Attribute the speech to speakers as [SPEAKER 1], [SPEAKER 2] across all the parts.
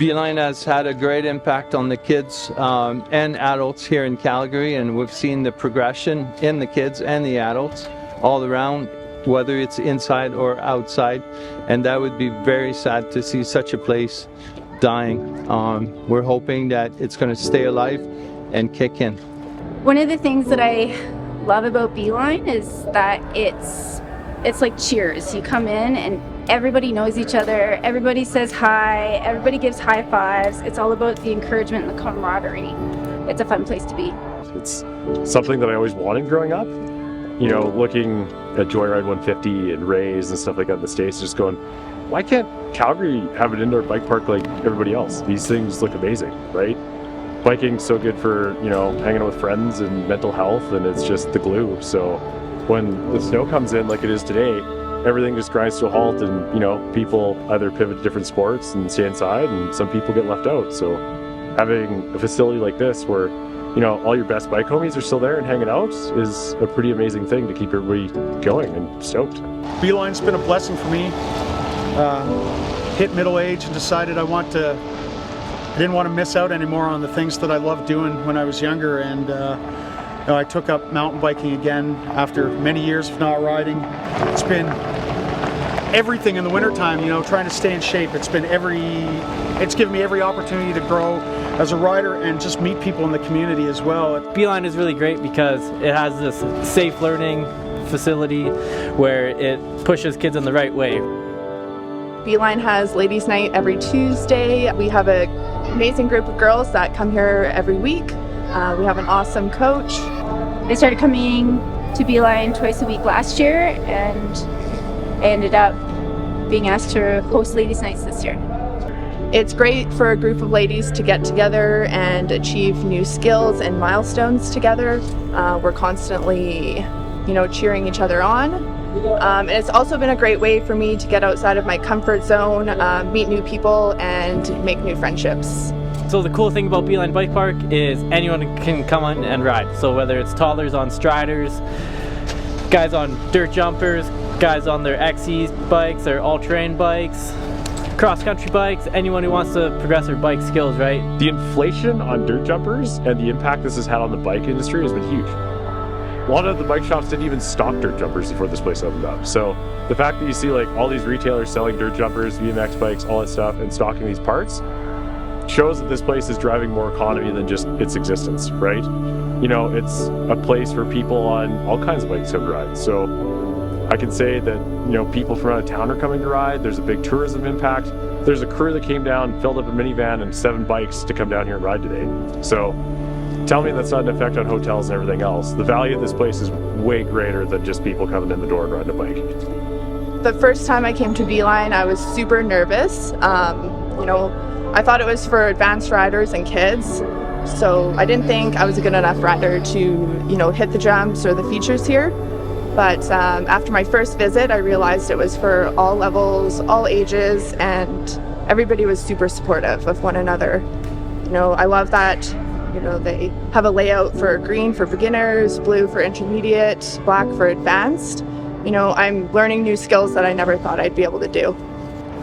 [SPEAKER 1] Beeline has had a great impact on the kids and adults here in Calgary, and we've seen the progression in the kids and the adults all around, whether it's inside or outside, and that would be very sad to see such a place dying. We're hoping that it's going to stay alive and kick in.
[SPEAKER 2] One of the things that I love about Beeline is that it's like Cheers. You come in and everybody knows each other, everybody says hi, everybody gives high fives. It's all about the encouragement and the camaraderie. It's a fun place to be.
[SPEAKER 3] It's something that I always wanted growing up. You know, looking at Joyride 150 and Rays and stuff like that in the States, just going, why can't Calgary have an indoor bike park like everybody else? These things look amazing, right? Biking's so good for, you know, hanging out with friends and mental health, and it's just the glue. So when the snow comes in like it is today, everything just grinds to a halt, and, you know, people either pivot to different sports and stay inside, and some people get left out. So having a facility like this where, you know, all your best bike homies are still there and hanging out is a pretty amazing thing to keep everybody going and stoked.
[SPEAKER 4] Beeline's been a blessing for me. Hit middle age and decided I didn't want to miss out anymore on the things that I loved doing when I was younger, and you know, I took up mountain biking again after many years of not riding. It's been everything in the wintertime, you know, trying to stay in shape. It's given me every opportunity to grow as a rider and just meet people in the community as well.
[SPEAKER 5] Beeline is really great because it has this safe learning facility where it pushes kids in the right way.
[SPEAKER 6] Beeline has ladies' night every Tuesday. We have an amazing group of girls that come here every week. We have an awesome coach.
[SPEAKER 2] I started coming to Beeline twice a week last year, and I ended up being asked to host ladies' nights this year.
[SPEAKER 6] It's great for a group of ladies to get together and achieve new skills and milestones together. We're constantly, you know, cheering each other on. And it's also been a great way for me to get outside of my comfort zone, meet new people, and make new friendships.
[SPEAKER 5] So the cool thing about Beeline Bike Park is anyone can come on and ride. So whether it's toddlers on striders, guys on dirt jumpers, guys on their XC's bikes, their all-terrain bikes, cross-country bikes, anyone who wants to progress their bike skills, right?
[SPEAKER 3] The inflation on dirt jumpers and the impact this has had on the bike industry has been huge. A lot of the bike shops didn't even stock dirt jumpers before this place opened up. So the fact that you see like all these retailers selling dirt jumpers, BMX bikes, all that stuff, and stocking these parts shows that this place is driving more economy than just its existence, right? You know, it's a place for people on all kinds of bikes to ride. So I can say that, you know, people from out of town are coming to ride. There's a big tourism impact. There's a crew that came down, filled up a minivan and 7 bikes to come down here and ride today. So tell me that's not an effect on hotels and everything else. The value of this place is way greater than just people coming in the door and riding a bike.
[SPEAKER 6] The first time I came to Beeline, I was super nervous. You know, I thought it was for advanced riders and kids, so I didn't think I was a good enough rider to, you know, hit the jumps or the features here. But after my first visit, I realized it was for all levels, all ages, and everybody was super supportive of one another. You know, I love that, you know, they have a layout for green for beginners, blue for intermediate, black for advanced. You know, I'm learning new skills that I never thought I'd be able to do.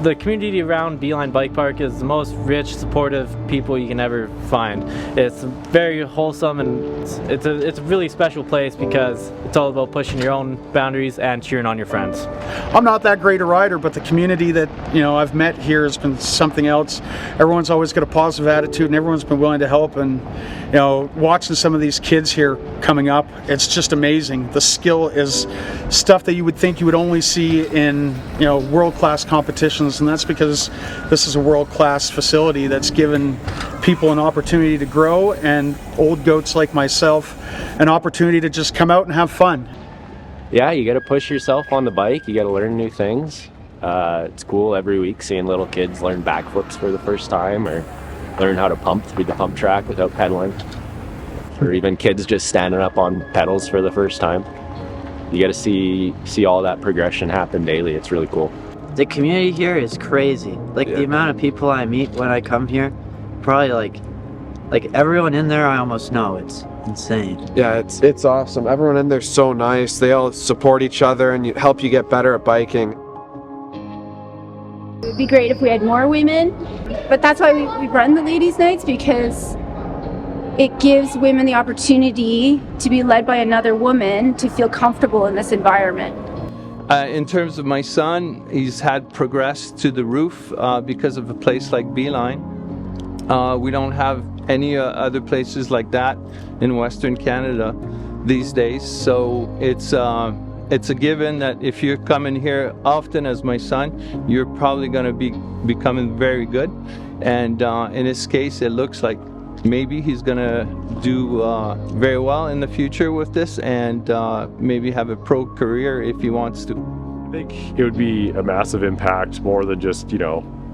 [SPEAKER 5] The community around Beeline Bike Park is the most rich, supportive people you can ever find. It's very wholesome, and it's a really special place because it's all about pushing your own boundaries and cheering on your friends.
[SPEAKER 4] I'm not that great a rider, but the community that, you know, I've met here has been something else. Everyone's always got a positive attitude, and everyone's been willing to help. And, you know, watching some of these kids here coming up, it's just amazing. The skill is stuff that you would think you would only see in, you know, world-class competitions. And that's because this is a world-class facility that's given people an opportunity to grow, and old goats like myself an opportunity to just come out and have fun.
[SPEAKER 7] Yeah, you got to push yourself on the bike. You got to learn new things. It's cool every week seeing little kids learn backflips for the first time, or learn how to pump through the pump track without pedaling, or even kids just standing up on pedals for the first time. You got to see all that progression happen daily. It's really cool.
[SPEAKER 8] The community here is crazy. Like, the amount of people I meet when I come here, probably like everyone in there I almost know. It's insane.
[SPEAKER 9] Yeah, it's awesome. Everyone in there's so nice. They all support each other and help you get better at biking.
[SPEAKER 2] be great if we had more women, but that's why we run the ladies' nights, because it gives women the opportunity to be led by another woman to feel comfortable in this environment.
[SPEAKER 1] In terms of my son, he's had progressed to the roof because of a place like Beeline. We don't have any other places like that in Western Canada these days, so it's a given that if you're coming here often as my son, you're probably going to be becoming very good. And in his case, it looks like maybe he's going to do very well in the future with this, and maybe have a pro career if he wants to.
[SPEAKER 3] I think it would be a massive impact, more than just,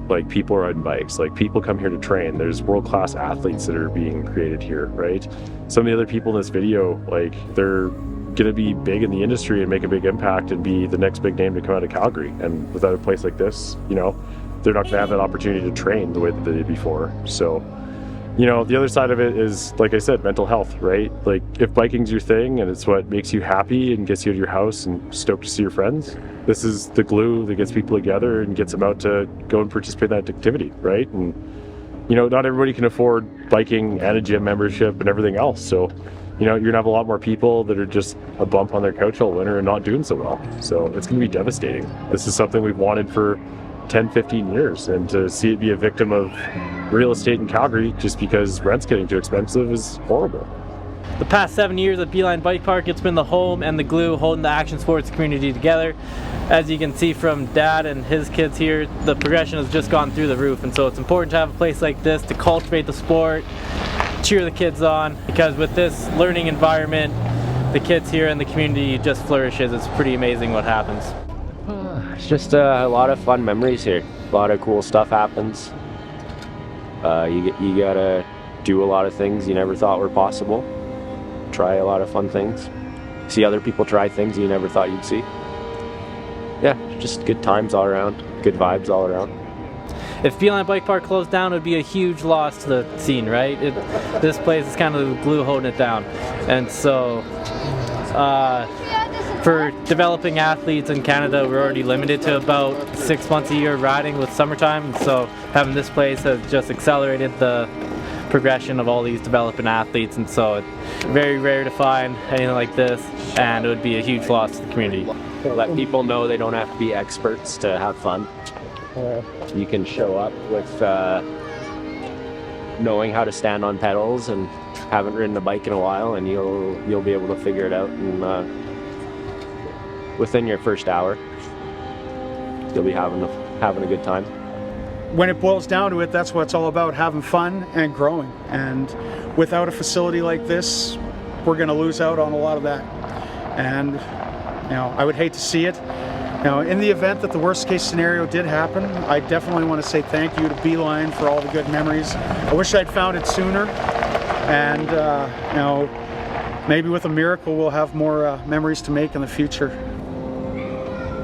[SPEAKER 3] like people riding bikes. Like, people come here to train. There's world-class athletes that are being created here, right? Some of the other people in this video, like, they're going to be big in the industry and make a big impact and be the next big name to come out of Calgary. And without a place like this, they're not going to have that opportunity to train the way that they did before. So, the other side of it is, like I said, mental health, right? Like, if biking's your thing and it's what makes you happy and gets you out of your house and stoked to see your friends, this is the glue that gets people together and gets them out to go and participate in that activity, right? And, not everybody can afford biking and a gym membership and everything else. So, you're going to have a lot more people that are just a bump on their couch all winter and not doing so well. So it's going to be devastating. This is something we've wanted for 10, 15 years, and to see it be a victim of real estate in Calgary just because rent's getting too expensive is horrible.
[SPEAKER 5] The past 7 years at Beeline Bike Park, it's been the home and the glue holding the action sports community together. As you can see from Dad and his kids here, the progression has just gone through the roof, and so it's important to have a place like this to cultivate the sport, cheer the kids on, because with this learning environment, the kids here and the community just flourishes. It's pretty amazing what happens.
[SPEAKER 7] It's just a lot of fun memories here. A lot of cool stuff happens. You gotta do a lot of things you never thought were possible. Try a lot of fun things. See other people try things you never thought you'd see. Yeah, just good times all around. Good vibes all around.
[SPEAKER 5] If Beeline Bike Park closed down, it would be a huge loss to the scene, right? This place is kind of the glue holding it down. And so, for developing athletes in Canada, we're already limited to about 6 months a year riding with summertime. And so having this place has just accelerated the progression of all these developing athletes. And so it's very rare to find anything like this, and it would be a huge loss to the community.
[SPEAKER 7] Let people know they don't have to be experts to have fun. You can show up with knowing how to stand on pedals and haven't ridden a bike in a while, and you'll be able to figure it out. And within your first hour, you'll be having a good time.
[SPEAKER 4] When it boils down to it, that's what it's all about, having fun and growing. And without a facility like this, we're going to lose out on a lot of that. And I would hate to see it. In the event that the worst case scenario did happen, I definitely want to say thank you to Beeline for all the good memories. I wish I'd found it sooner, and maybe with a miracle we'll have more memories to make in the future.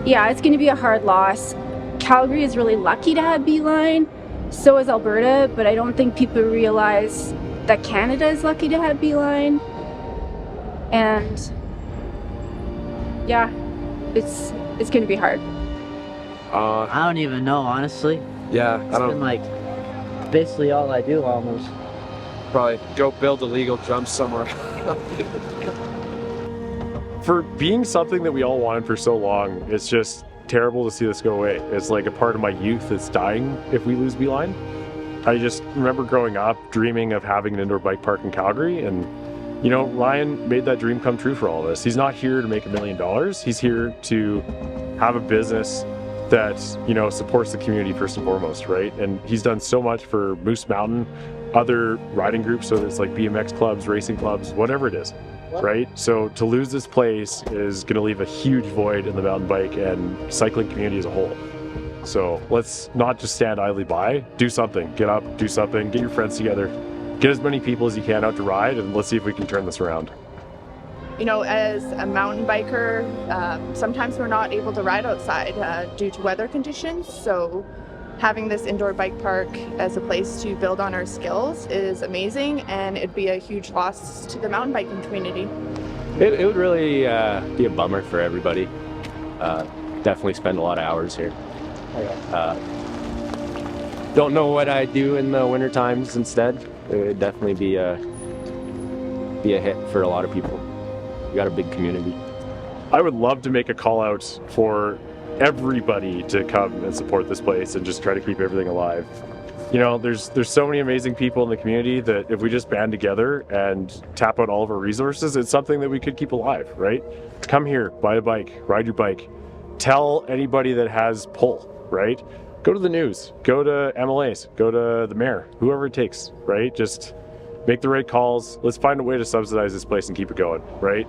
[SPEAKER 2] Yeah, it's going to be a hard loss. Calgary is really lucky to have Beeline, so is Alberta, but I don't think people realize that Canada is lucky to have Beeline. And yeah, it's going to be hard.
[SPEAKER 8] I don't even know, honestly.
[SPEAKER 9] Yeah,
[SPEAKER 8] It's been like basically all I do almost.
[SPEAKER 9] probably go build a legal jump somewhere.
[SPEAKER 3] For being something that we all wanted for so long, it's just terrible to see this go away. It's like a part of my youth that's dying if we lose Beeline. I just remember growing up dreaming of having an indoor bike park in Calgary, and Ryan made that dream come true for all of us. He's not here to make $1 million. He's here to have a business that, supports the community first and foremost, right? And he's done so much for Moose Mountain, other riding groups, so it's like BMX clubs, racing clubs, whatever it is, right? So to lose this place is going to leave a huge void in the mountain bike and cycling community as a whole. So let's not just stand idly by. Do something. Get up, do something, get your friends together. Get as many people as you can out to ride, and let's see if we can turn this around.
[SPEAKER 6] As a mountain biker, sometimes we're not able to ride outside due to weather conditions. So having this indoor bike park as a place to build on our skills is amazing, and it'd be a huge loss to the mountain biking community.
[SPEAKER 7] It would really be a bummer for everybody. Definitely spend a lot of hours here. don't know what I'd do in the winter times instead. It would definitely be a hit for a lot of people. We got a big community.
[SPEAKER 3] I would love to make a call out for everybody to come and support this place and just try to keep everything alive. You know, there's so many amazing people in the community that if we just band together and tap out all of our resources, it's something that we could keep alive, right? Come here, buy a bike, ride your bike. Tell anybody that has pull, right? Go to the news, go to MLAs, go to the mayor, whoever it takes, right? Just make the right calls. Let's find a way to subsidize this place and keep it going, right?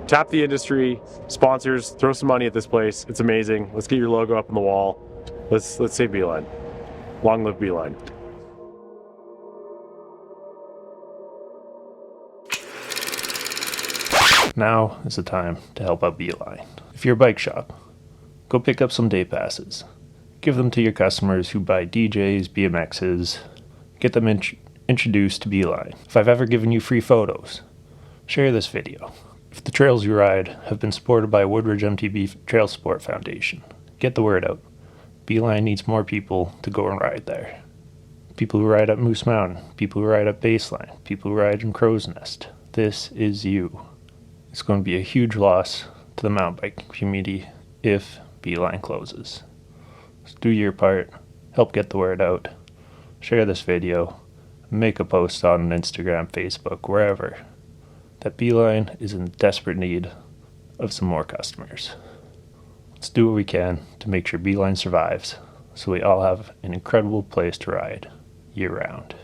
[SPEAKER 3] Tap the industry, sponsors, throw some money at this place. It's amazing. Let's get your logo up on the wall. Let's save Beeline. Long live Beeline.
[SPEAKER 10] Now is the time to help out Beeline. If you're a bike shop, go pick up some day passes. Give them to your customers who buy DJs, BMXs. Get them introduced to Beeline. If I've ever given you free photos, share this video. If the trails you ride have been supported by Woodridge MTB Trail Support Foundation, get the word out. Beeline needs more people to go and ride there. People who ride up Moose Mountain, people who ride up Baseline, people who ride in Crow's Nest. This is you. It's going to be a huge loss to the mountain bike community if Beeline closes. So do your part, help get the word out, share this video, make a post on Instagram, Facebook, wherever, that Beeline is in desperate need of some more customers. Let's do what we can to make sure Beeline survives so we all have an incredible place to ride year round.